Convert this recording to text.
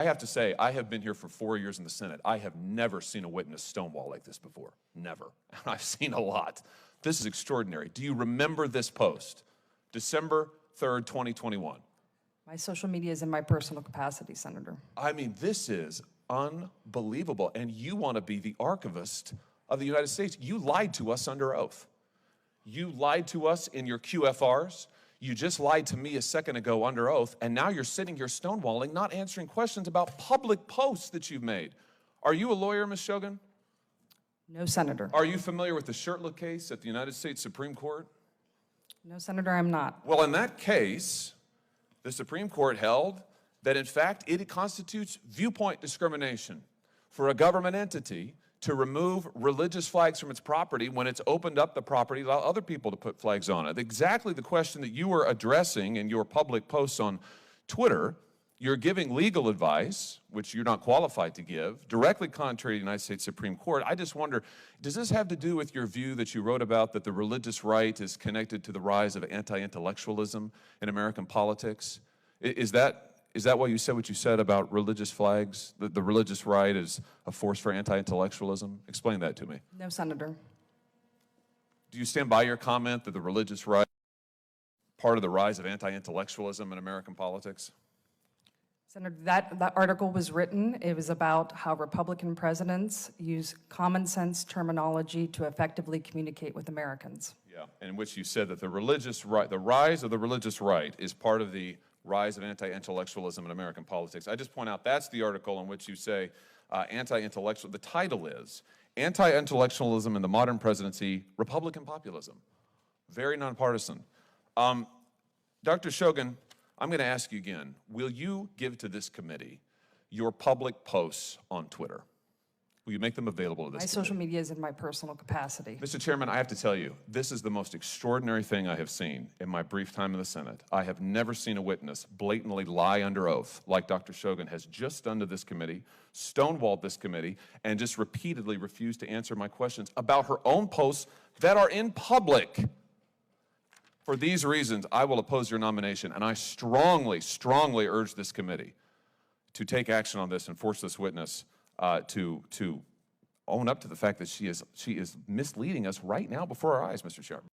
I have to say, I have been here for 4 years in the Senate. I have never seen a witness stonewall like this before. Never. And I've seen a lot. This is extraordinary. Do you remember this post? December 3rd, 2021. My social media is in my personal capacity, Senator. I mean, this is unbelievable. And you want to be the archivist of the United States. You lied to us under oath. You lied to us in your QFRs. You just lied to me a second ago under oath, and now you're sitting here stonewalling, not answering questions about public posts that you've made. Are you a lawyer, Ms. Shogan? No, Senator. Are you familiar with the Shurtleff case at the United States Supreme Court? No, Senator, I'm not. Well, in that case, the Supreme Court held that, in fact, it constitutes viewpoint discrimination for a government entity to remove religious flags from its property when it's opened up the property to allow other people to put flags on it. Exactly the question that you were addressing in your public posts on Twitter. You're giving legal advice, which you're not qualified to give, directly contrary to the United States Supreme Court. I just wonder, does this have to do with your view that you wrote about that the religious right is connected to the rise of anti-intellectualism in American politics? Is that why you said what you said about religious flags, that the religious right is a force for anti-intellectualism? Explain that to me. No, Senator. Do you stand by your comment that the religious right is part of the rise of anti-intellectualism in American politics? Senator, that article was written. It was about how Republican presidents use common sense terminology to effectively communicate with Americans. Yeah, in which you said that the religious right, the rise of the religious right is part of the rise of anti-intellectualism in American politics. I just point out that's the article in which you say anti-intellectual, the title is Anti-Intellectualism in the Modern Presidency, Republican Populism. Very nonpartisan. Dr. Shogan, I'm going to ask you again, will you give to this committee your public posts on Twitter? Will you make them available to this committee? My social media is in my personal capacity. Mr. Chairman, I have to tell you, this is the most extraordinary thing I have seen in my brief time in the Senate. I have never seen a witness blatantly lie under oath like Dr. Shogan has just done to this committee, stonewalled this committee, and just repeatedly refused to answer my questions about her own posts that are in public. For these reasons, I will oppose your nomination, and I strongly, strongly urge this committee to take action on this and force this witness to own up to the fact that she is misleading us right now before our eyes, Mr. Chairman.